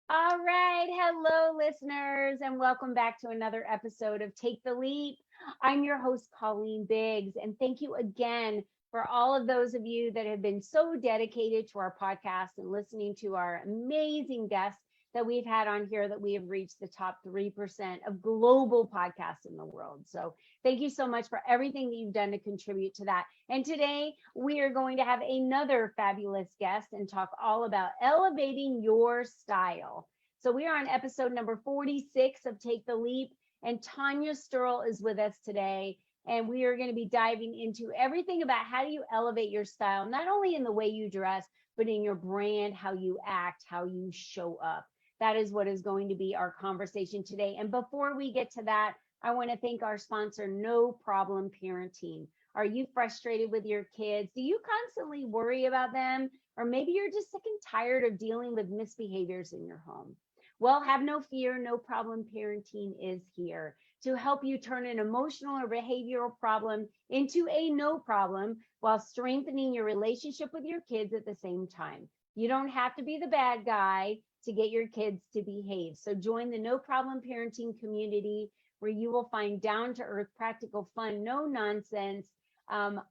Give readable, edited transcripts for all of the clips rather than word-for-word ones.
All right. Hello, listeners, and welcome back to another episode of Take the Leap. I'm your host, Colleen Biggs, and thank you again for all of those of you that have been so dedicated to our podcast and listening to our amazing guests that we've had on here that we have reached the top 3% of global podcasts in the world. So thank you so much for everything that you've done to contribute to that. And today we are going to have another fabulous guest and talk all about elevating your style. So we are on episode number 46 of Take the Leap, and Tania Sterl is with us today. And we are going to be diving into everything about how do you elevate your style, not only in the way you dress, but in your brand, how you act, how you show up. That is what is going to be our conversation today. And before we get to that, I want to thank our sponsor, No Problem Parenting. Are you frustrated with your kids? Do you constantly worry about them? Or maybe you're just sick and tired of dealing with misbehaviors in your home. Well, have no fear. No Problem Parenting is here to help you turn an emotional or behavioral problem into a no problem while strengthening your relationship with your kids at the same time. You don't have to be the bad guy to get your kids to behave. So join the No Problem Parenting community where you will find down-to-earth, practical, fun, no nonsense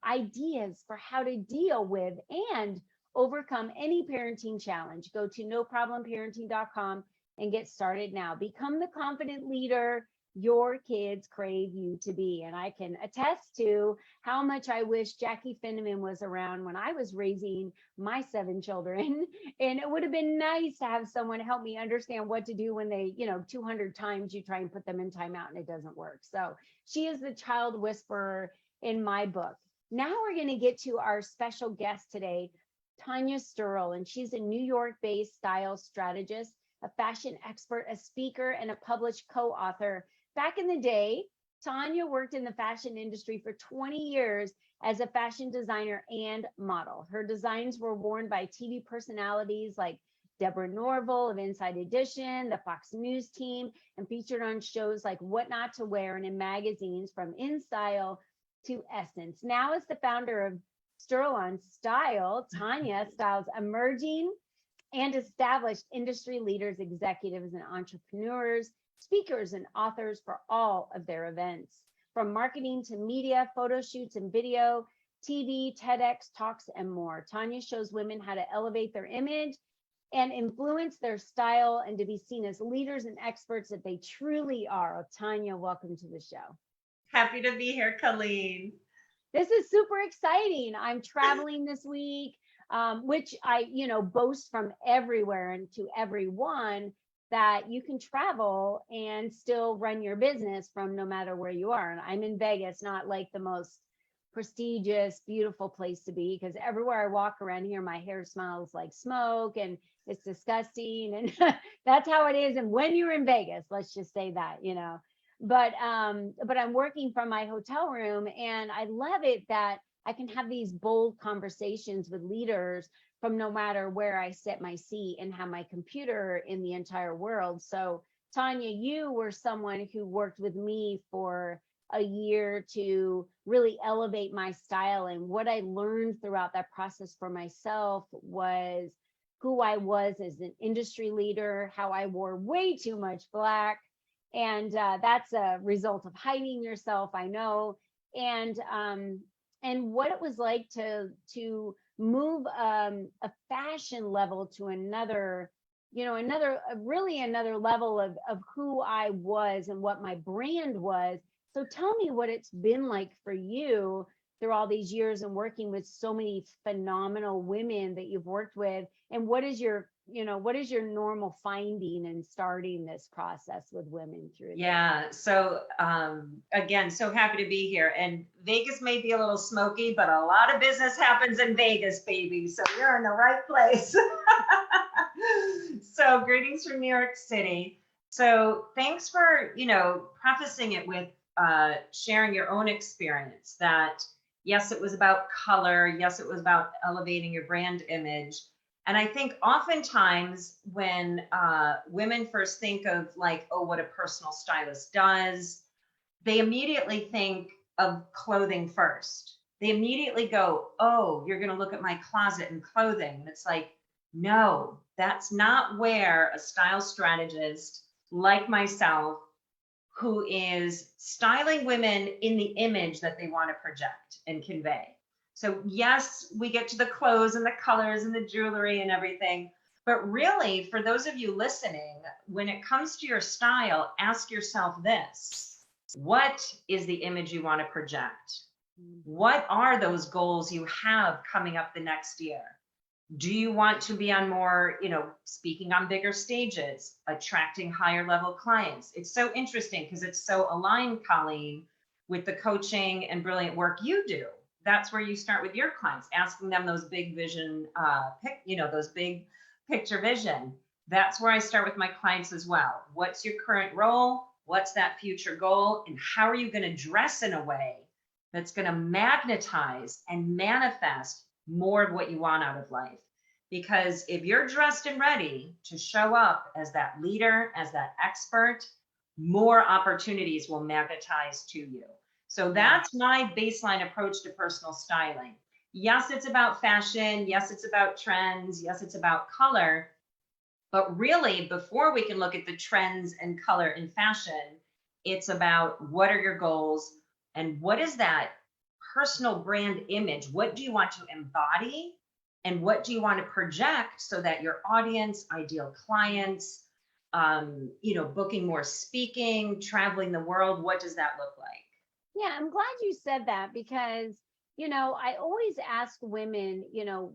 ideas for how to deal with and overcome any parenting challenge. Go to noproblimparenting.com and get started now. Become the confident leader your kids crave you to be. And I can attest to how much I wish Jackie Finneman was around when I was raising my 7 children. And it would have been nice to have someone help me understand what to do when they, 200 times you try and put them in timeout and it doesn't work. So she is the child whisperer in my book. Now we're going to get to our special guest today, Tania Sterl, and she's a New York-based style strategist, a fashion expert, a speaker, and a published co-author. Back in the day, Tania worked in the fashion industry for 20 years as a fashion designer and model. Her designs were worn by TV personalities like Deborah Norville of Inside Edition, the Fox News team, and featured on shows like What Not to Wear and in magazines from InStyle to Essence. Now, as the founder of Sterl on Style, Tania styles emerging and established industry leaders, executives, and entrepreneurs, speakers, and authors for all of their events. From marketing to media, photo shoots and video, TV, TedX Talks, and more. Tania shows women how to elevate their image and influence their style and to be seen as leaders and experts that they truly are. Tania, welcome to the show. Happy to be here, Colleen. This is super exciting. I'm traveling this week, which I, boast from everywhere and to everyone that you can travel and still run your business from no matter where you are. And I'm in Vegas, not like the most prestigious, beautiful place to be, because everywhere I walk around here, my hair smells like smoke and it's disgusting. And that's how it is. And when you're in Vegas, let's just say that, but I'm working from my hotel room, and I love it that I can have these bold conversations with leaders from no matter where I sit my seat and have my computer in the entire world. So Tania, you were someone who worked with me for a year to really elevate my style. And what I learned throughout that process for myself was who I was as an industry leader, how I wore way too much black. And that's a result of hiding yourself, I know. And what it was like to move a fashion level to another, another level of who I was and what my brand was. So tell me what it's been like for you through all these years and working with so many phenomenal women that you've worked with, and what is your normal finding in starting this process with women through this? Yeah. So again, so happy to be here. And Vegas may be a little smoky, but a lot of business happens in Vegas, baby. So you're in the right place. So greetings from New York City. So thanks for, prefacing it with sharing your own experience that, yes, it was about color. Yes, it was about elevating your brand image. And I think oftentimes when women first think of like, oh, what a personal stylist does, they immediately think of clothing first. They immediately go, oh, you're going to look at my closet and clothing. And it's like, No, that's not where a style strategist like myself, who is styling women in the image that they want to project and convey. So yes, we get to the clothes and the colors and the jewelry and everything, but really, for those of you listening, when it comes to your style, ask yourself this: what is the image you want to project? What are those goals you have coming up the next year? Do you want to be on more, speaking on bigger stages, attracting higher level clients? It's so interesting because it's so aligned, Colleen, with the coaching and brilliant work you do. That's where you start with your clients, asking them those big vision, those big picture vision. That's where I start with my clients as well. What's your current role? What's that future goal? And how are you going to dress in a way that's going to magnetize and manifest more of what you want out of life? Because if you're dressed and ready to show up as that leader, as that expert, more opportunities will magnetize to you. So that's my baseline approach to personal styling. Yes, it's about fashion. Yes, it's about trends. Yes, it's about color. But really, before we can look at the trends and color in fashion, it's about what are your goals and what is that personal brand image? What do you want to embody? And what do you want to project so that your audience, ideal clients, booking more speaking, traveling the world, what does that look like? Yeah, I'm glad you said that because, I always ask women,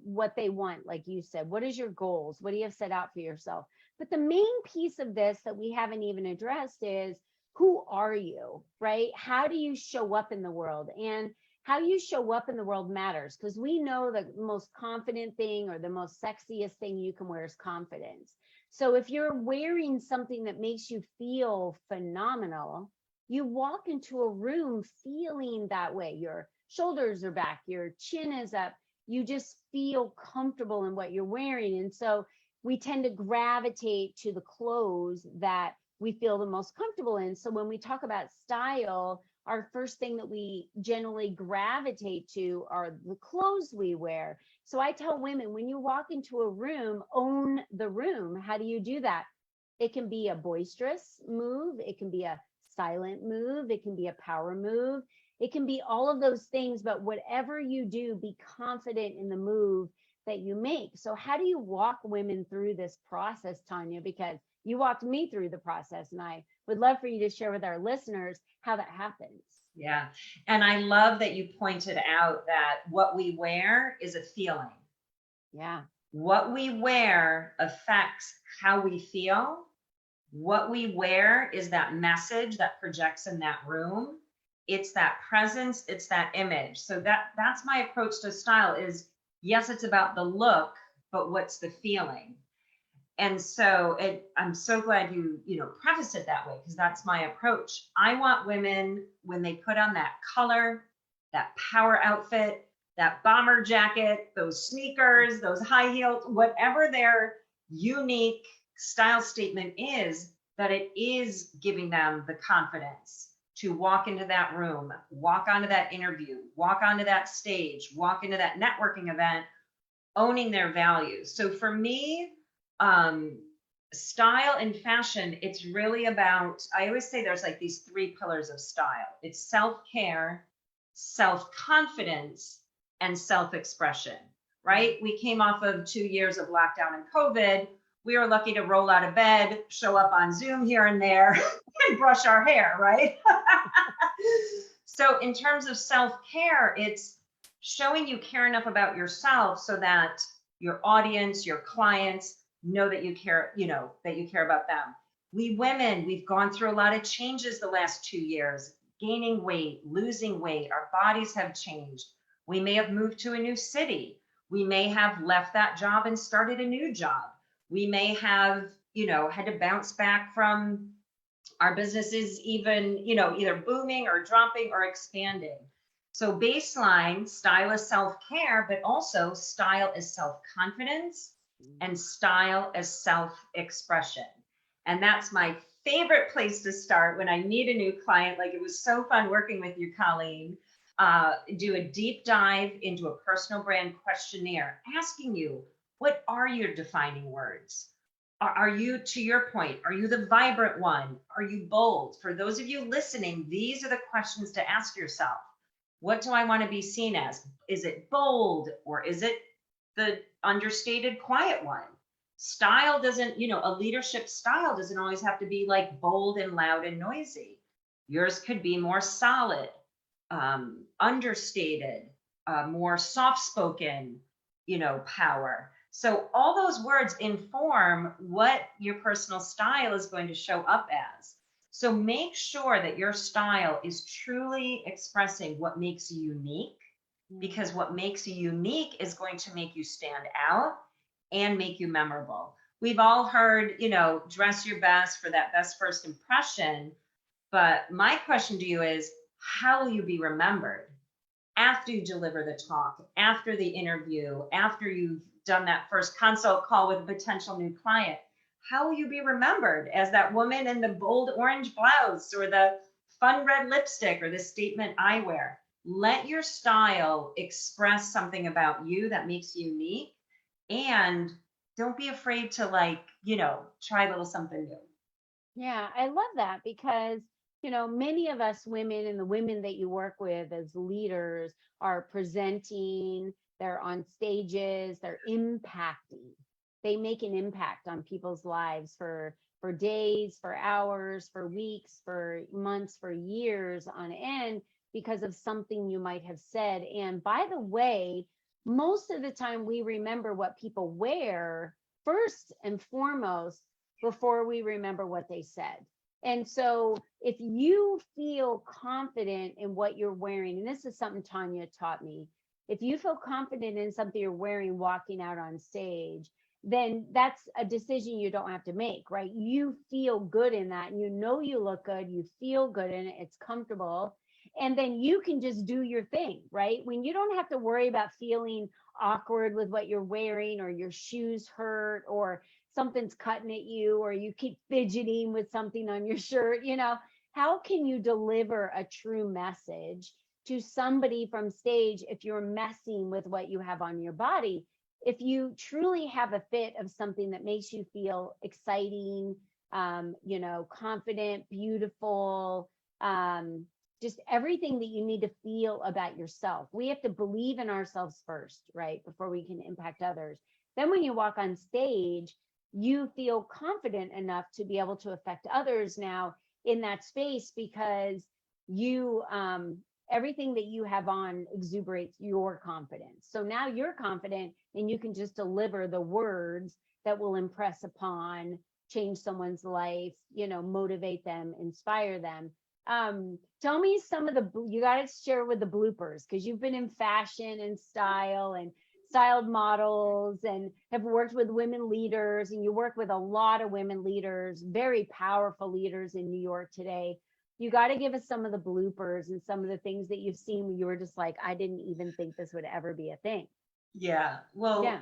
what they want. Like you said, what is your goals? What do you have set out for yourself? But the main piece of this that we haven't even addressed is, who are you, right? How do you show up in the world? And how you show up in the world matters, because we know the most confident thing or the most sexiest thing you can wear is confidence. So if you're wearing something that makes you feel phenomenal, you walk into a room feeling that way. Your shoulders are back, your chin is up, you just feel comfortable in what you're wearing. And so we tend to gravitate to the clothes that we feel the most comfortable in. So when we talk about style, our first thing that we generally gravitate to are the clothes we wear. So I tell women, when you walk into a room, own the room. How do you do that? It can be a boisterous move. It can be a silent move. It can be a power move. It can be all of those things, but whatever you do, be confident in the move that you make. So how do you walk women through this process, Tania? Because you walked me through the process, and I would love for you to share with our listeners how that happens. Yeah. And I love that you pointed out that what we wear is a feeling. Yeah. What we wear affects how we feel. What we wear is that message that projects in that room. It's that presence, it's that image. So that's my approach to style is, yes, it's about the look, but what's the feeling? And so I'm so glad you prefaced it that way, because that's my approach. I want women, when they put on that color, that power outfit, that bomber jacket, those sneakers, those high heels, whatever their unique style statement is, that it is giving them the confidence to walk into that room, walk onto that interview, walk onto that stage, walk into that networking event, owning their values. So for me, style and fashion, it's really about, I always say there's like these three pillars of style. It's self-care, self-confidence, and self-expression, right? We came off of 2 years of lockdown and COVID. We were lucky to roll out of bed, show up on Zoom here and there, and brush our hair, right? So in terms of self-care, it's showing you care enough about yourself so that your audience, your clients know that you care, that you care about them. We women, we've gone through a lot of changes the last 2 years, gaining weight, losing weight. Our bodies have changed. We may have moved to a new city. We may have left that job and started a new job. We may have, had to bounce back from our businesses, even, either booming or dropping or expanding. So baseline, style is self-care, but also style is self-confidence and style as self-expression. And that's my favorite place to start when I meet a new client. Like, it was so fun working with you, Colleen. Do a deep dive into a personal brand questionnaire, asking you, What are your defining words? Are you, to your point, are you the vibrant one? Are you bold? For those of you listening, these are the questions to ask yourself. What do I want to be seen as? Is it bold, or is it the understated quiet one? Style doesn't, a leadership style doesn't always have to be like bold and loud and noisy. Yours could be more solid, understated, more soft spoken, power. So all those words inform what your personal style is going to show up as. So make sure that your style is truly expressing what makes you unique, because what makes you unique is going to make you stand out and make you memorable. We've all heard, dress your best for that best first impression. But my question to you is, how will you be remembered after you deliver the talk, after the interview, after you've done that first consult call with a potential new client? How will you be remembered as that woman in the bold orange blouse, or the fun red lipstick, or the statement eyewear? Let your style express something about you that makes you unique, and don't be afraid to try a little something new. Yeah, I love that because, many of us women and the women that you work with as leaders are presenting, they're on stages, they're impacting. They make an impact on people's lives for days, for hours, for weeks, for months, for years on end because of something you might have said. And by the way, most of the time we remember what people wear first and foremost before we remember what they said. And so if you feel confident in what you're wearing, and this is something Tania taught me, if you feel confident in something you're wearing walking out on stage, then that's a decision you don't have to make, right? You feel good in that, and you look good, you feel good in it, it's comfortable. And then you can just do your thing, right? When you don't have to worry about feeling awkward with what you're wearing, or your shoes hurt, or something's cutting at you, or you keep fidgeting with something on your shirt, how can you deliver a true message to somebody from stage if you're messing with what you have on your body? If you truly have a fit of something that makes you feel exciting, confident, beautiful, just everything that you need to feel about yourself. We have to believe in ourselves first, right? Before we can impact others. Then when you walk on stage, you feel confident enough to be able to affect others now in that space, because you, everything that you have on exuberates your confidence. So now you're confident, and you can just deliver the words that will impress upon, change someone's life, motivate them, inspire them. Tell me some of you got to share with the bloopers, because you've been in fashion and style and styled models and have worked with women leaders, and you work with a lot of women leaders, very powerful leaders in New York today. You got to give us some of the bloopers and some of the things that you've seen where you were just like, I didn't even think this would ever be a thing. Yeah. Well, yeah.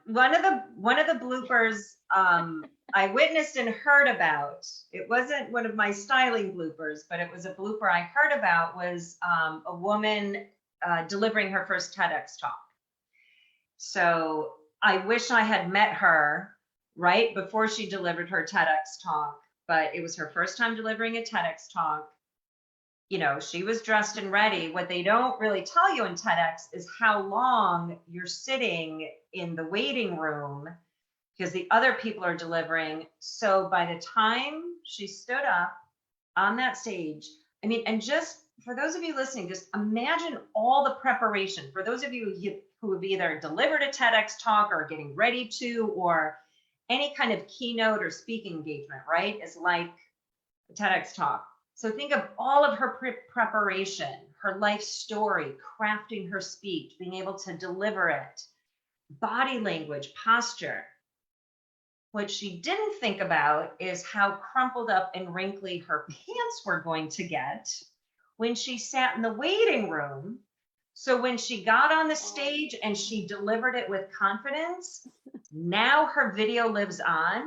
One of the bloopers I witnessed and heard about, it wasn't one of my styling bloopers, but it was a blooper I heard about, was a woman delivering her first TEDx talk. So I wish I had met her right before she delivered her TEDx talk, but it was her first time delivering a TEDx talk. She was dressed and ready. What they don't really tell you in TEDx is how long you're sitting in the waiting room, because the other people are delivering. So by the time she stood up on that stage, and just for those of you listening, just imagine all the preparation. For those of you who have either delivered a TEDx talk or getting ready to, or any kind of keynote or speaking engagement, right, is like a TEDx talk. So think of all of her preparation, her life story, crafting her speech, being able to deliver it, body language, posture. What she didn't think about is how crumpled up and wrinkly her pants were going to get when she sat in the waiting room. So when she got on the stage and she delivered it with confidence, now her video lives on.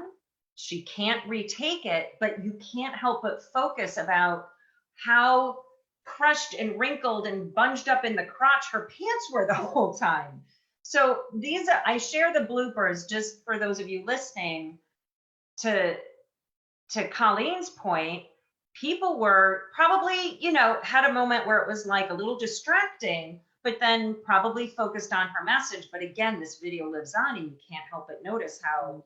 She can't retake it, but you can't help but focus about how crushed and wrinkled and bunged up in the crotch her pants were the whole time. So these are, I share the bloopers just for those of you listening. To Colleen's point, people were probably, had a moment where it was like a little distracting, but then probably focused on her message. But again, this video lives on and you can't help but notice how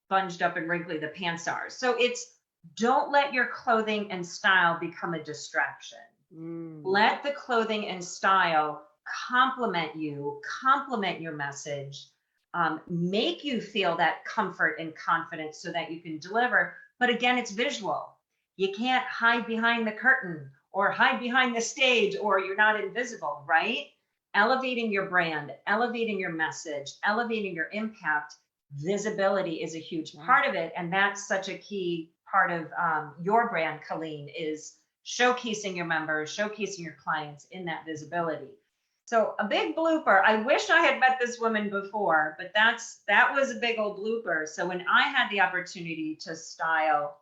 bunged up and wrinkly the pants are. So it's, don't let your clothing and style become a distraction. Let the clothing and style complement you, complement your message, make you feel that comfort and confidence so that you can deliver. But again, it's visual. You can't hide behind the curtain or hide behind the stage, or you're not invisible, right? Elevating your brand, elevating your message, elevating your impact, visibility is a huge part of it. And that's such a key part of your brand, Colleen, is showcasing your members, showcasing your clients in that visibility. So a big blooper. I wish I had met this woman before, but that was a big old blooper. So when I had the opportunity to style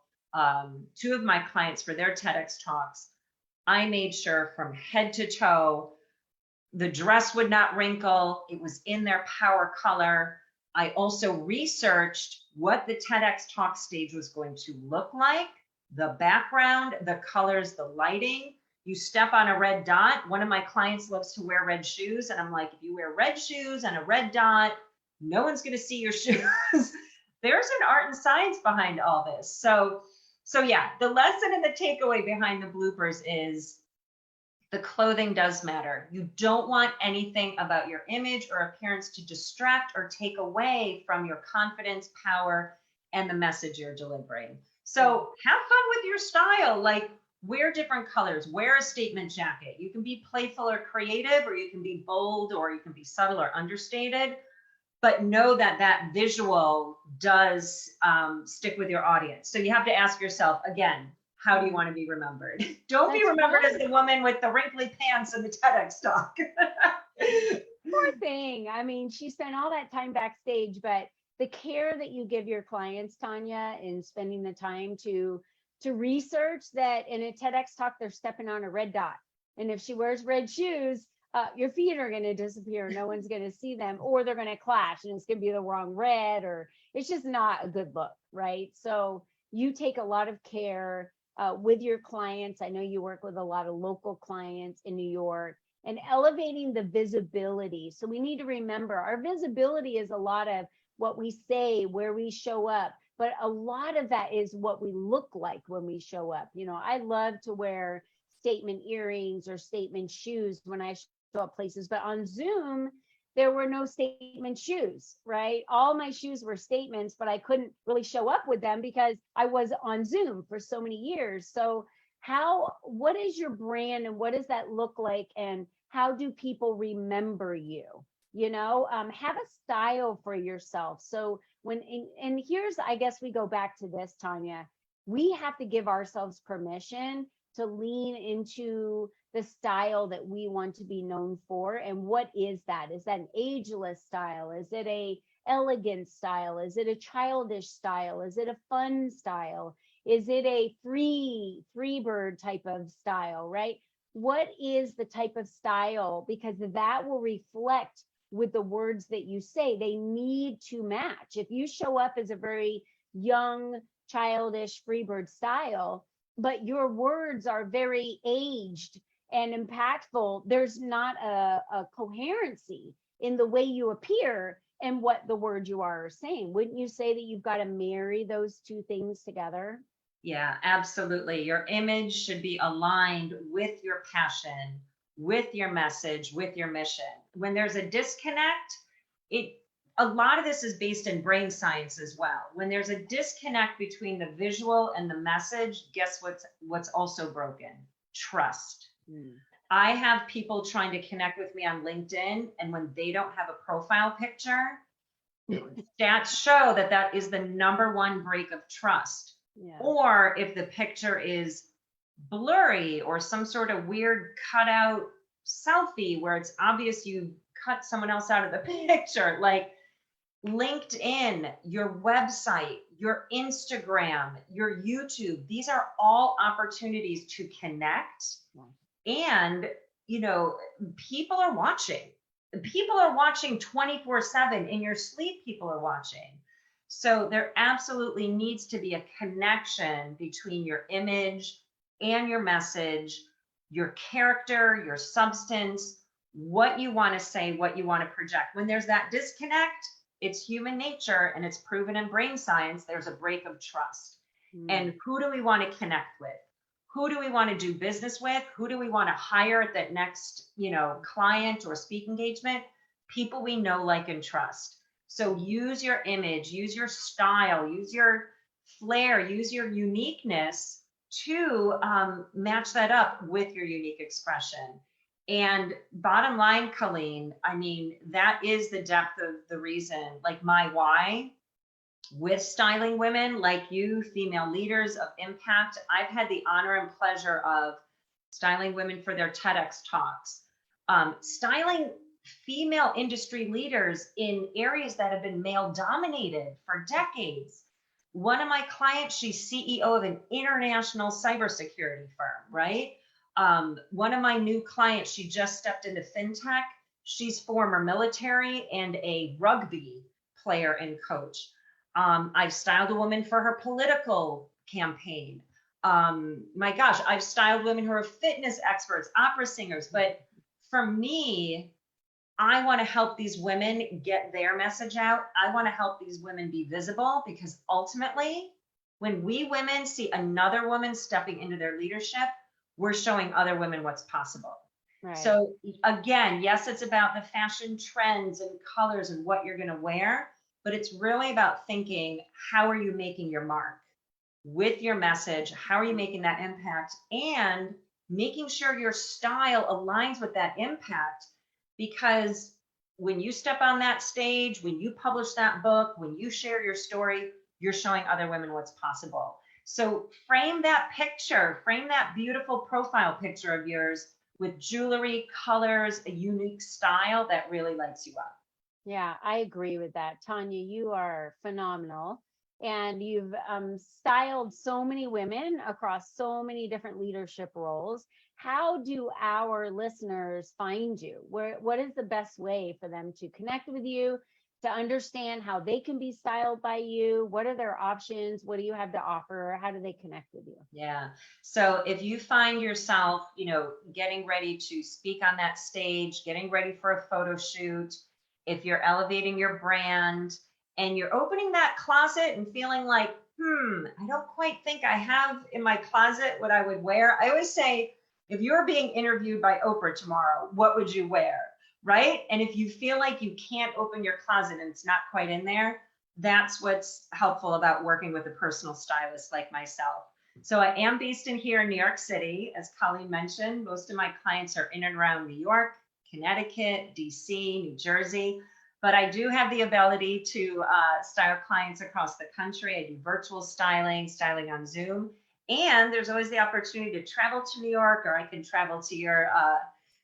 two of my clients for their TEDx talks, I made sure from head to toe, the dress would not wrinkle. It was in their power color. I also researched what the TEDx talk stage was going to look like, the background, the colors, the lighting. You step on a red dot. One of my clients loves to wear red shoes. And I'm like, if you wear red shoes and a red dot, no one's going to see your shoes. There's an art and science behind all this. So yeah, the lesson and the takeaway behind the bloopers is the clothing does matter. You don't want anything about your image or appearance to distract or take away from your confidence, power, and the message you're delivering. So have fun with your style. Like, wear different colors, wear a statement jacket. You can be playful or creative, or you can be bold, or you can be subtle or understated, but know that that visual does stick with your audience. So you have to ask yourself, again, how do you want to be remembered? Don't be remembered as the woman with the wrinkly pants and the TEDx talk. Poor thing. I mean, she spent all that time backstage, but the care that you give your clients, Tania, in spending the time to research that in a TEDx talk, they're stepping on a red dot. And if she wears red shoes, your feet are going to disappear. No one's going to see them, or they're going to clash and it's going to be the wrong red, or it's just not a good look, right? So you take a lot of care with your clients. I know you work with a lot of local clients in New York, and elevating the visibility. So we need to remember our visibility is a lot of what we say, where we show up, but a lot of that is what we look like when we show up. I love to wear statement earrings or statement shoes when I show up places, but on Zoom, there were no statement shoes, right? All my shoes were statements, but I couldn't really show up with them because I was on Zoom for so many years. So what is your brand and what does that look like? And how do people remember you? Have a style for yourself. So and here's, I guess we go back to this, Tania, we have to give ourselves permission to lean into the style that we want to be known for. And what is that? Is that an ageless style? Is it a elegant style? Is it a childish style? Is it a fun style? Is it a free bird type of style, right? What is the type of style? Because that will reflect with the words that you say. They need to match. If you show up as a very young, childish, freebird style, but your words are very aged and impactful, there's not a coherency in the way you appear and what the words you are saying. Wouldn't you say that you've got to marry those two things together? Yeah, absolutely. Your image should be aligned with your passion, with your message, with your mission. When there's a disconnect, a lot of this is based in brain science as well. When there's a disconnect between the visual and the message, guess what's also broken? Trust. I have people trying to connect with me on LinkedIn, and when they don't have a profile picture, stats show that is the #1 break of trust. Yeah. Or if the picture is blurry or some sort of weird cutout selfie where it's obvious you cut someone else out of the picture, like LinkedIn, your website, your Instagram, your YouTube, these are all opportunities to connect. And, people are watching. people are watching 24/7. In your sleep, people are watching. So there absolutely needs to be a connection between your image and your message, your character, your substance, what you want to say, what you want to project. When there's that disconnect, it's human nature and it's proven in brain science, there's a break of trust. And who do we want to connect with? Who do we want to do business with? Who do we want to hire at that next, client or speak engagement? People we know, like, and trust. So use your image, use your style, use your flair, use your uniqueness to match that up with your unique expression. And bottom line, Colleen, I mean, that is the depth of the reason, like my why with styling women like you, female leaders of impact. I've had the honor and pleasure of styling women for their TEDx talks, styling female industry leaders in areas that have been male dominated for decades. One of my clients, she's CEO of an international cybersecurity firm, right? One of my new clients, she just stepped into fintech. She's former military and a rugby player and coach. I've styled a woman for her political campaign. My gosh, I've styled women who are fitness experts, opera singers. But for me, I want to help these women get their message out. I want to help these women be visible, because ultimately, when we women see another woman stepping into their leadership, we're showing other women what's possible. Right. So again, yes, it's about the fashion trends and colors and what you're going to wear, but it's really about thinking, how are you making your mark with your message? How are you making that impact? And making sure your style aligns with that impact. Because when you step on that stage, when you publish that book, when you share your story, you're showing other women what's possible. So frame that picture, frame that beautiful profile picture of yours with jewelry, colors, a unique style that really lights you up. Yeah, I agree with that. Tania, you are phenomenal. And you've styled so many women across so many different leadership roles. How do our listeners find you? What is the best way for them to connect with you, to understand how they can be styled by you? What are their options? What do you have to offer? How do they connect with you? Yeah. So if you find yourself, getting ready to speak on that stage, getting ready for a photo shoot, if you're elevating your brand and you're opening that closet and feeling like, I don't quite think I have in my closet what I would wear. I always say, if you're being interviewed by Oprah tomorrow, what would you wear? Right? And if you feel like you can't open your closet and it's not quite in there, that's what's helpful about working with a personal stylist like myself. So I am based in here in New York City. As Colleen mentioned, most of my clients are in and around New York, Connecticut, DC, New Jersey. But I do have the ability to style clients across the country. I do virtual styling, styling on Zoom. And there's always the opportunity to travel to New York, or I can travel to your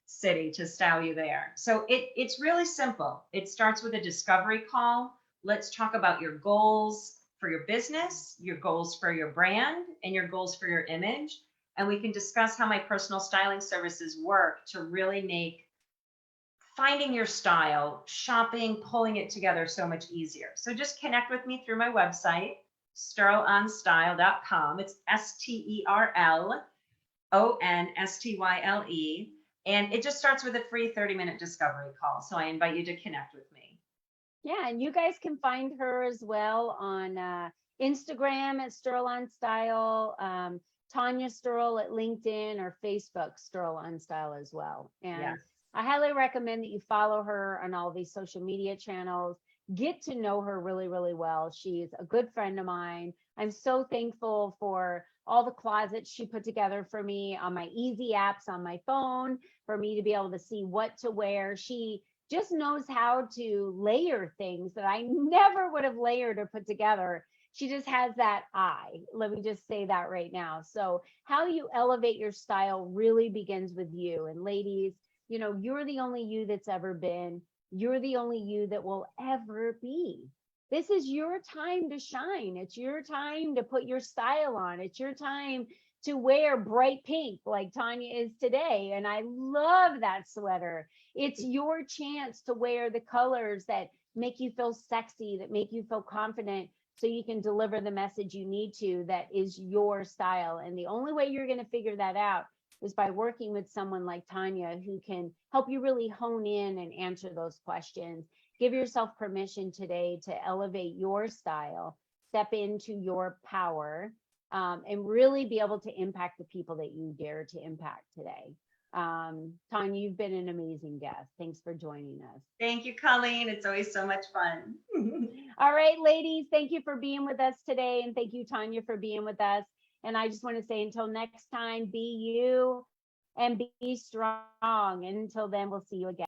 city to style you there. So it's really simple. It starts with a discovery call. Let's talk about your goals for your business, your goals for your brand, and your goals for your image. And we can discuss how my personal styling services work to really make finding your style, shopping, pulling it together so much easier. So just connect with me through my website, sterlonstyle.com. It's STERLONSTYLE. And it just starts with a free 30-minute discovery call. So I invite you to connect with me. Yeah, and you guys can find her as well on Instagram at Sterl on Style, Tania Sterl at LinkedIn, or Facebook Sterl on Style as well. And yes, I highly recommend that you follow her on all these social media channels. Get to know her really, really well. She's a good friend of mine. I'm so thankful for all the closets she put together for me on my easy apps on my phone, for me to be able to see what to wear. She just knows how to layer things that I never would have layered or put together. She just has that eye. Let me just say that right now. So how you elevate your style really begins with you. And ladies, you're the only you that's ever been. You're the only you that will ever be. This is your time to shine. It's your time to put your style on. It's your time to wear bright pink like Tania is today. And I love that sweater. It's your chance to wear the colors that make you feel sexy, that make you feel confident, so you can deliver the message you need to, that is your style. And the only way you're going to figure that out is by working with someone like Tania, who can help you really hone in and answer those questions. Give yourself permission today to elevate your style, step into your power, and really be able to impact the people that you dare to impact today. Tania, you've been an amazing guest. Thanks for joining us. Thank you, Colleen. It's always so much fun. All right, ladies, thank you for being with us today. And thank you, Tania, for being with us. And I just want to say, until next time, be you and be strong. And until then, we'll see you again.